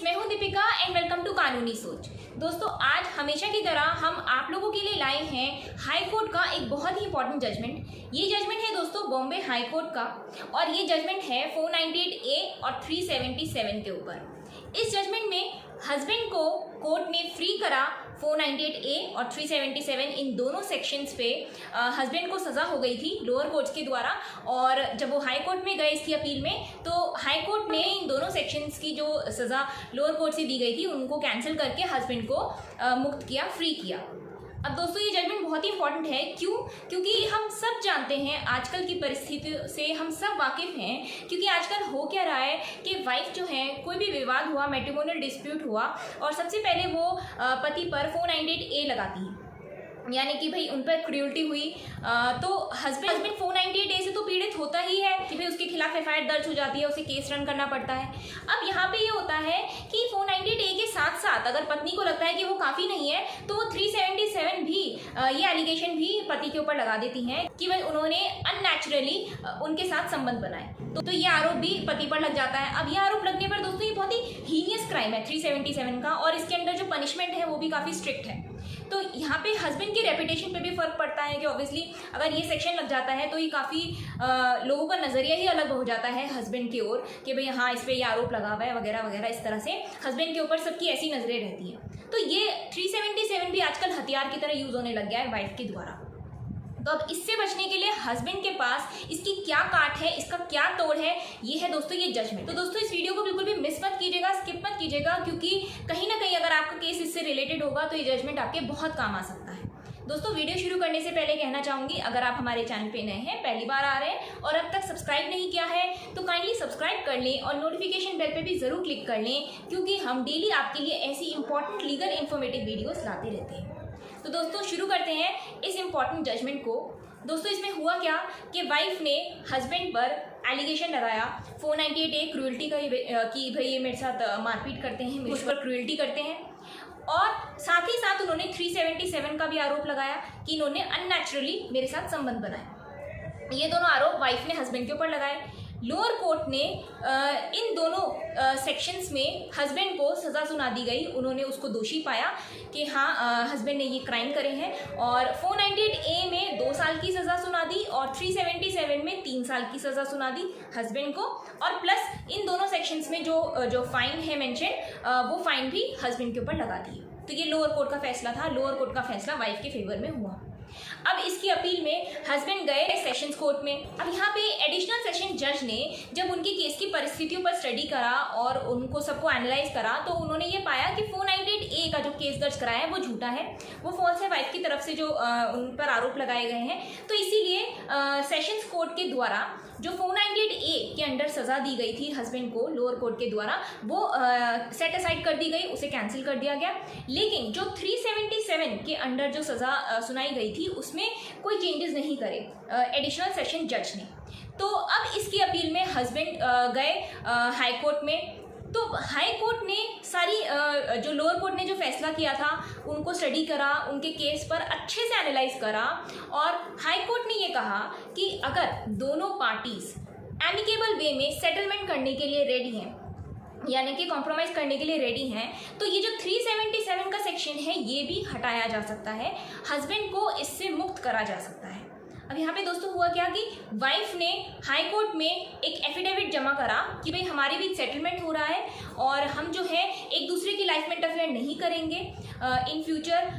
Friends, मैं हूं Deepika and welcome to कानूनी सोच। दोस्तों, आज हमेशा की तरह हम आप लोगों के लिए लाए हैं हाई कोर्ट का एक बहुत ही इंपॉर्टेंट जजमेंट। ये जजमेंट है दोस्तों बॉम्बे हाई कोर्ट का और ये जजमेंट है 498A और 377 के ऊपर। इस जजमेंट में हस्बैंड को कोर्ट ने फ्री करा 498A और 377 इन दोनों सेक्शंस पे हस्बैंड को सज़ा हो गई थी लोअर कोर्ट्स के द्वारा। और जब वो हाई कोर्ट में गए इसकी अपील में, तो हाई कोर्ट ने इन दोनों सेक्शंस की जो सज़ा लोअर कोर्ट से दी गई थी उनको कैंसिल करके हस्बैंड को मुक्त किया, फ्री किया। अब दोस्तों, ये जजमेंट बहुत ही इंपॉर्टेंट है। क्यों? क्योंकि हम सब जानते हैं, आजकल की परिस्थिति से हम सब वाकिफ़ हैं। क्योंकि आजकल हो क्या रहा है कि वाइफ जो है, कोई भी विवाद हुआ, मैट्रिमोनियल डिस्प्यूट हुआ और सबसे पहले वो पति पर 498A लगाती है, यानी कि भाई उन पर क्रूरटी हुई। तो हस्बैंड 498A से तो पीड़ित होता ही है कि भाई उसके खिलाफ FIR दर्ज हो जाती है, उसे केस रन करना पड़ता है। अब यहाँ पे ये होता है कि 498A के साथ साथ अगर पत्नी को लगता है कि वो काफ़ी नहीं है, तो वो 377 भी ये एलिगेशन भी पति के ऊपर लगा देती हैं कि भाई उन्होंने अननेचुरली उनके साथ संबंध बनाए। तो ये आरोप भी पति पर लग जाता है। अब ये आरोप लगने पर दोस्तों ये बहुत ही हीनियस क्राइम है 377 का, और इसके अंदर जो पनिशमेंट है वो भी काफ़ी स्ट्रिक्ट है। तो यहाँ पे हस्बैंड की रेपुटेशन पे भी फ़र्क पड़ता है कि ऑब्वियसली अगर ये सेक्शन लग जाता है तो ये काफ़ी लोगों का नज़रिया ही अलग हो जाता है हस्बैंड की ओर कि भाई हाँ, इस पर ये आरोप लगा हुआ है वगैरह वगैरह। इस तरह से हस्बैंड के ऊपर सबकी ऐसी नज़रें रहती हैं। तो ये 377 भी आजकल हथियार की तरह यूज़ होने लग गया है वाइफ के द्वारा। तो अब इससे बचने के लिए हस्बैंड के पास इसकी क्या काट है, इसका क्या तोड़ है, ये है दोस्तों ये जजमेंट। तो दोस्तों, इस वीडियो को बिल्कुल भी मिस मत कीजिएगा, स्किप मत कीजिएगा, क्योंकि कहीं ना कहीं अगर आपका केस इससे रिलेटेड होगा तो ये जजमेंट आपके बहुत काम आ सकता है। दोस्तों, वीडियो शुरू करने से पहले कहना चाहूँगी, अगर आप हमारे चैनल पे नए हैं, पहली बार आ रहे हैं और अब तक सब्सक्राइब नहीं किया है, तो काइंडली सब्सक्राइब कर लें और नोटिफिकेशन बेल पे भी ज़रूर क्लिक कर लें, क्योंकि हम डेली आपके लिए ऐसी इंपॉर्टेंट लीगल इन्फॉर्मेटिव वीडियोज़ लाते रहते हैं। तो दोस्तों, शुरू करते हैं इस इम्पॉर्टेंट जजमेंट को। दोस्तों, इसमें हुआ क्या कि वाइफ ने हस्बैंड पर एलिगेशन लगाया 498A क्रूअल्टी का कि भाई ये मेरे साथ मारपीट करते हैं, मुझ पर क्रूअल्टी करते हैं, और साथ ही साथ उन्होंने 377 का भी आरोप लगाया कि इन्होंने अननेचुरली मेरे साथ संबंध बनाए। ये दोनों आरोप वाइफ ने हस्बैंड के ऊपर लगाए। लोअर कोर्ट ने इन दोनों सेक्शंस में हस्बैंड को सज़ा सुना दी गई। उन्होंने उसको दोषी पाया कि हाँ, हस्बैंड ने ये क्राइम करे हैं, और 498A में 2 साल की सज़ा सुना दी और 377 में 3 साल की सज़ा सुना दी हस्बैंड को, और प्लस इन दोनों सेक्शंस में जो फाइन है मेंशन, वो फाइन भी हस्बैंड के ऊपर लगा दी। तो ये लोअर कोर्ट का फैसला था। लोअर कोर्ट का फैसला वाइफ के फेवर में हुआ। अब इसकी अपील में हस्बैंड गए सेशंस कोर्ट में। अब यहाँ पे एडिशनल सेशन जज ने जब उनकी केस की परिस्थितियों पर स्टडी करा और उनको सबको एनालाइज करा, तो उन्होंने ये पाया कि 498A का जो केस दर्ज कराया है वो झूठा है, वो फॉल्स है। वाइफ की तरफ से जो उन पर आरोप लगाए गए हैं, तो इसीलिए सेशंस कोर्ट के द्वारा जो 498A के अंडर सज़ा दी गई थी हस्बैंड को लोअर कोर्ट के द्वारा, वो सेट असाइड कर दी गई, उसे कैंसिल कर दिया गया। लेकिन जो 377 के अंडर जो सज़ा सुनाई गई थी उसमें कोई चेंजेस नहीं करे एडिशनल सेशन जज ने। तो अब इसकी अपील में हस्बैंड गए हाई कोर्ट में। तो हाई कोर्ट ने सारी जो लोअर कोर्ट ने जो फैसला किया था उनको स्टडी करा, उनके केस पर अच्छे से एनालाइज करा, और हाई कोर्ट ने ये कहा कि अगर दोनों पार्टीज एमिकेबल वे में सेटलमेंट करने के लिए रेडी हैं, यानी कि कॉम्प्रोमाइज़ करने के लिए रेडी हैं, तो ये जो 377 का सेक्शन है ये भी हटाया जा सकता है, हस्बैंड को इससे मुक्त करा जा सकता है। अब यहाँ पे दोस्तों हुआ क्या कि वाइफ ने हाई कोर्ट में एक एफिडेविट जमा करा कि भाई हमारे बीच सेटलमेंट हो रहा है और हम जो है एक दूसरे की लाइफ में इंटरफेयर नहीं करेंगे, इन फ्यूचर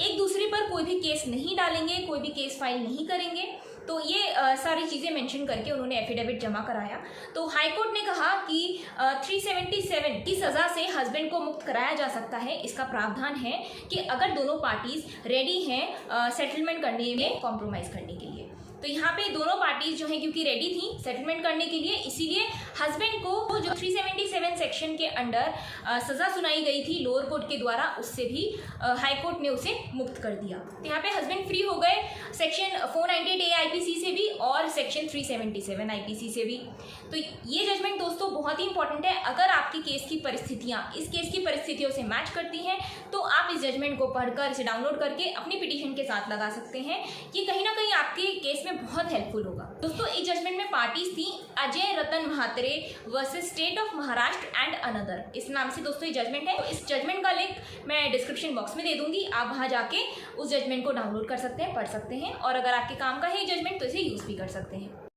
एक दूसरे पर कोई भी केस नहीं डालेंगे, कोई भी केस फाइल नहीं करेंगे। तो ये सारी चीज़ें मेंशन करके उन्होंने एफिडेविट जमा कराया। तो हाई कोर्ट ने कहा कि 377 की सज़ा से हस्बैंड को मुक्त कराया जा सकता है। इसका प्रावधान है कि अगर दोनों पार्टीज रेडी हैं सेटलमेंट करने में, कॉम्प्रोमाइज़ करने के लिए। तो यहाँ पे दोनों पार्टीज जो हैं क्योंकि रेडी थी सेटलमेंट करने के लिए, इसीलिए हस्बैंड को जो 377 सेक्शन के अंडर सज़ा सुनाई गई थी लोअर कोर्ट के द्वारा, उससे भी हाई कोर्ट ने उसे मुक्त कर दिया। तो यहाँ पे हस्बैंड फ्री हो गए सेक्शन 498A IPC से भी और सेक्शन 377 IPC से भी। तो ये जजमेंट दोस्तों बहुत ही इंपॉर्टेंट है। अगर आपकी केस की परिस्थितियाँ इस केस की परिस्थितियों से मैच करती हैं, तो आप इस जजमेंट को पढ़कर इसे डाउनलोड करके अपनी पिटीशन के साथ लगा सकते हैं। ये कहीं ना कहीं आपके केस में बहुत हेल्पफुल होगा। दोस्तों, इस जजमेंट में पार्टीज थी Ajay Ratan Mhatre versus state of Maharashtra and another, इस नाम से दोस्तों ये जजमेंट है। तो इस जजमेंट का लिंक मैं डिस्क्रिप्शन बॉक्स में दे दूंगी, आप वहाँ जाके उस जजमेंट को डाउनलोड कर सकते हैं, पढ़ सकते हैं, और अगर आपके काम का है ये जजमेंट तो इसे यूज़ भी कर सकते हैं।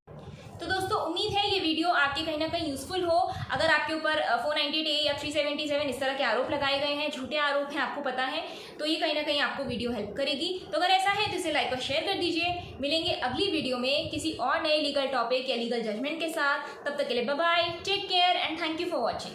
तो दोस्तों उम्मीद है ये वीडियो आपके कहीं ना कहीं यूजफुल हो। अगर आपके ऊपर 498A या 377 इस तरह के आरोप लगाए गए हैं, झूठे आरोप हैं, आपको पता है, तो ये कहीं ना कहीं आपको वीडियो हेल्प करेगी। तो अगर ऐसा है तो इसे लाइक और शेयर कर दीजिए। मिलेंगे अगली वीडियो में किसी और नए लीगल टॉपिक या लीगल जजमेंट के साथ। तब तक के लिए bye bye, take care and thank you for watching.